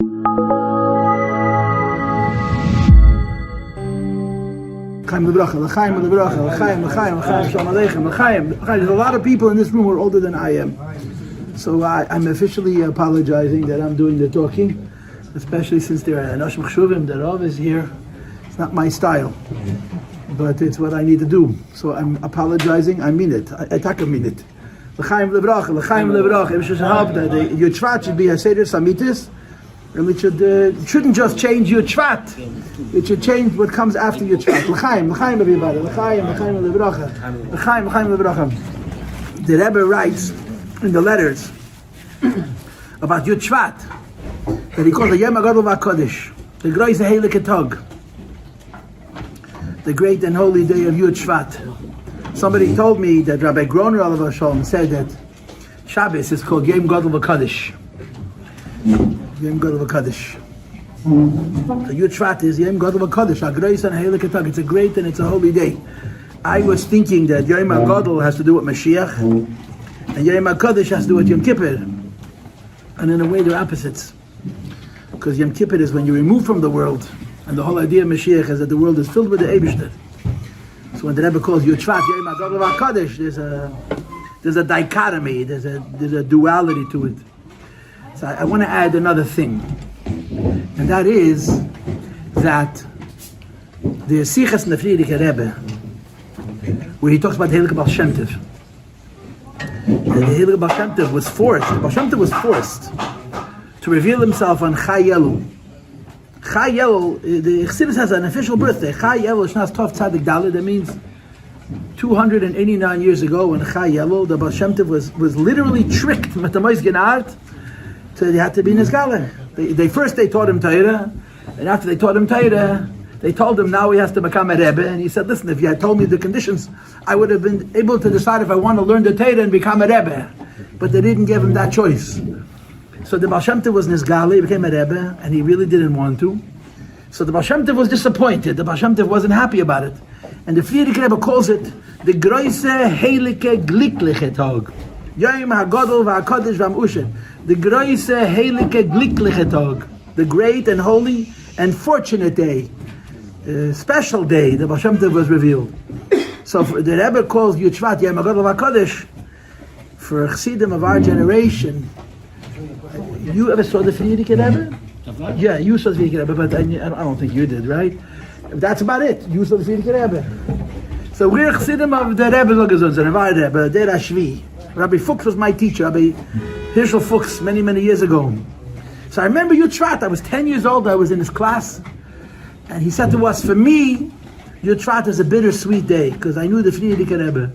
There's a lot of people in this room who are older than I am. So I'm officially apologizing that I'm doing the talking, especially since there are Anosh Mechshuvim, the Rav is here. It's not my style, but it's what I need to do. So I'm apologizing. I mean it. I mean it. L'chaim lebracha, l'chaim lebracha. If you should help that your Shvat should be a Seder Samitis, and it shouldn't just change your Shvat. It should change what comes after your Shvat. L'chaim, l'chaim everybody. L'chaim, l'chaim lebracha. L'chaim, l'chaim lebracha. The Rebbe writes in the letters about Yud Shvat that he calls the Yom HaGadol VaKodesh, the Groise Heilige Tag, the great and holy day of Yud Shvat. Somebody told me that Rabbi Groner Alav Shalom said that Shabbos is called Yom Gadol VaKodesh. Yom Gadol VaKodesh. So Yud Shvat is Yom Gadol VaKodesh, a Groise and Heilige Tag. It's a great and it's a holy day. I was thinking that Yom HaGadol has to do with Mashiach, and Yom HaKodesh has to do with Yom Kippur. And in a way they're opposites. Because Yom Kippur is when you remove from the world, and the whole idea of Mashiach is that the world is filled with the Eibishter. So when the Rebbe calls Yud Shvat Yom HaGadol VaKodesh, there's a dichotomy, there's a duality to it. So I want to add another thing, and that is that the Sichas Nefriedike Rebbe, where he talks about the Heilige Baal Shem Tov, and the Heilige Baal Shem Tov was forced. The Baal Shem Tov was forced to reveal himself on Chai Elul. Chai Elul, the Chassidus has an official birthday. Chai Elul Shnas Tov Tzadik Daled. That means 289 years ago, when Chai Elul, the Baal Shem Tov was literally tricked with the Mois Genart, so they had to be Nizgale. They first taught him Torah, and after they taught him Torah, they told him now he has to become a Rebbe, and he said, listen, if you had told me the conditions, I would have been able to decide if I want to learn the Torah and become a Rebbe. But they didn't give him that choice. So the Baal Shem Tov was Nizgale, he became a Rebbe, and he really didn't want to. So the Baal Shem Tov was disappointed. The Baal Shem Tov wasn't happy about it. And the Friedrich Rebbe calls it the Groise Heilige Glickliche Tag. Yom HaGadol VaKodesh VaMushet. The Groise Heilige Glickliche Tag. The great and holy and fortunate day. Special day, the Baal Shem Tov was revealed. So the Rebbe calls Yud Shvat Yom HaGadol VaKodesh for Chassidim of our generation. You ever saw the Friedrich Rebbe? Yeah, you saw the Friedrich Rebbe, but I don't think you did, right? That's about it. You saw the Friedrich Rebbe. So we're Chassidim of the Rebbe Logazon, the Rebbe, Der Ashvi. Rabbi Fuchs was my teacher, Rabbi Hirschel Fuchs, many, many years ago. So I remember Yud Shvat, I was 10 years old, I was in his class, and he said to us, for me, Yud Shvat is a bittersweet day, because I knew the Friedrich Rebbe.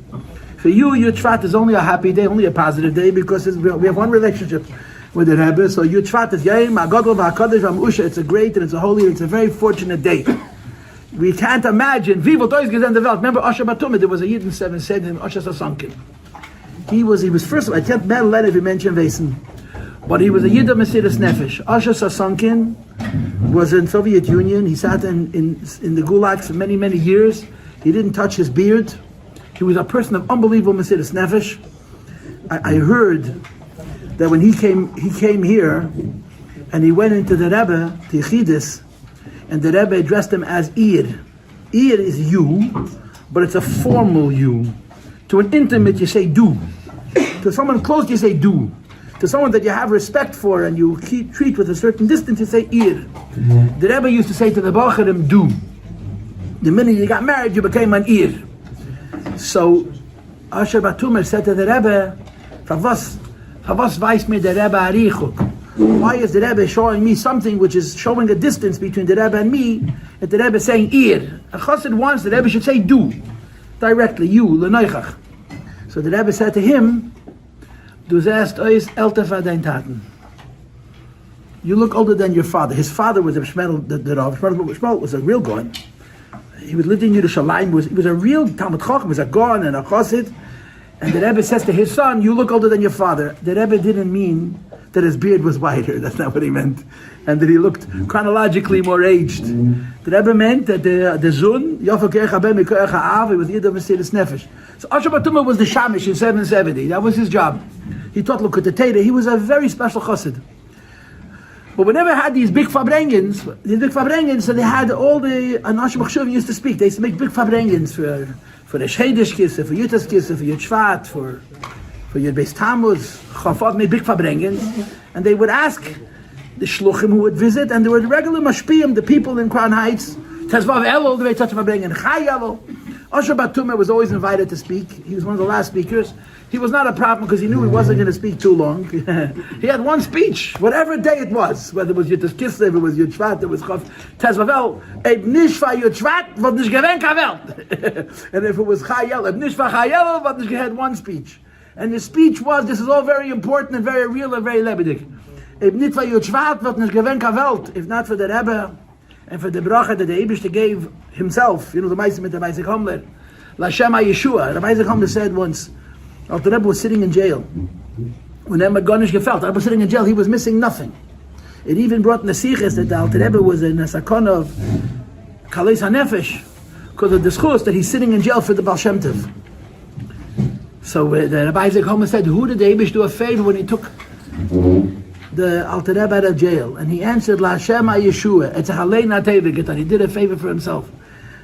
For you, Yud Shvat is only a happy day, only a positive day, because we have one relationship with the Rebbe. So Yud Shvat is Yom HaGadol VaKodesh VaMushet. It's a great and it's a holy and it's a very fortunate day. We can't imagine. Remember Asher Batumah, there was a Yid in 7 said him, Asher Sasankin. He was first of all, I can't let if you mention Vesen, but he was a Yid of Mesiras Nefesh. Asher Sasankin was in Soviet Union. He sat in the Gulag for many, many years. He didn't touch his beard. He was a person of unbelievable Mesiras Nefesh. I heard that when he came here, and he went into the Rebbe, to Yechidus, and the Rebbe addressed him as Ir. Ir is you, but it's a formal you. To an intimate, you say du. To someone close, you say du. To someone that you have respect for and you treat with a certain distance, you say Ir. The Rebbe used to say to the Bacharim, du. The minute you got married, you became an Ir. So, Asher Batumer said to the Rebbe, was weiß mir der Rebbe Arichuk? Why is the Rebbe showing me something which is showing a distance between the Rebbe and me, and the Rebbe saying Ir? A chassid wants the Rebbe should say du, directly, you, leneichach. So the Rebbe said to him, du zest ois älter von dein Taten. You look older than your father. His father was a Shmuel, the Rav. Shmuel was a real Goen. He lived in Yerushalayim. He was a real Talmud Chacham, was a Goen and a chassid. And the Rebbe says to his son, you look older than your father. The Rebbe didn't mean that his beard was whiter. That's not what he meant. And that he looked chronologically more aged. The Rebbe meant that the Zun, Yofa Ke'ech HaBen Me'Ke'ech HaAv, he was Yid of Mesiras Nefesh. So Asher Batumah was the Shamish in 770. That was his job. He taught Lukut Torah. He was a very special chassid. But we never had these big Farbrengens. So they had all the Anashim Chshuvim used to speak. They used to make big Farbrengens for the Shchedish Kisse, for Yutas Kisse, for Yud Shvat, for Yud Beis Tammuz. Chafat made big Farbrengens. And they would ask the Shluchim who would visit, and there were the regular Mashpiyim, the people in Crown Heights, Tezvav Elul, the way touch Farbrengen, Chai Elul. Asher Batume was always invited to speak. He was one of the last speakers. He was not a problem because he knew he wasn't going to speak too long. He had one speech, whatever day it was, whether it was Yud Kislev, it was Yud Shvat, it was Chav Tezvavel, Eb Nishva Yud Shvat, Vod Nish Geven Kavel. And if it was Chayel, Eb Nishva Chayel, Vod Nish had one speech. And the speech was, this is all very important and very real and very lebedik. Eb Nishva Yud Shvat, Vod Nish Geven Kavel. If not for the Rebbe and for the bracha that the Eibishter gave himself, the Meisim with the Beis Homler, Lashem HaYeshua. The Beis Homler said once, the Rebbe was sitting in jail. When Rebbe Gonish gefelt, the Rebbe was sitting in jail, he was missing nothing. It even brought Nesiches that the Rebbe was in a sakon of Kaleis HaNefesh because of the schus that he's sitting in jail for the Baal Shem Tov. So the Rabbi Homer said, who did the Eibush do a favor when he took the Alter Rebbe out of jail? And he answered, Lashem HaYeshua. It's a Halei Natevik, and he did a favor for himself.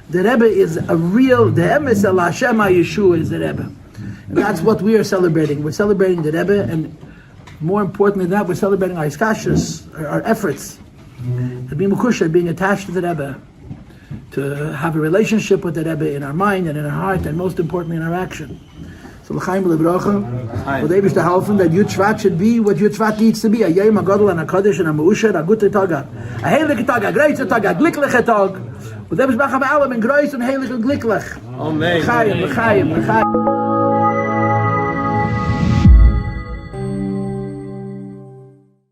The Rebbe is a real, the emes of Lashem HaYeshua is the Rebbe. And that's what we are celebrating. We're celebrating the Rebbe, and more importantly than that, we're celebrating our iskashus, our efforts, to be mukusha, being attached to the Rebbe, to have a relationship with the Rebbe in our mind and in our heart, and most importantly in our action. So l'chaim l'bracha, for the Eibush to helfen that Yud Shvat should be what Yud Shvat needs to be, a yom hagadol and a kodesh and a meusher, a gute taga, a heilige taga, a greise taga, a glickliche tag, with Eibush bacham alam in greis and heilige glicklich. Amen. L'chaim, l'chaim, l'chaim.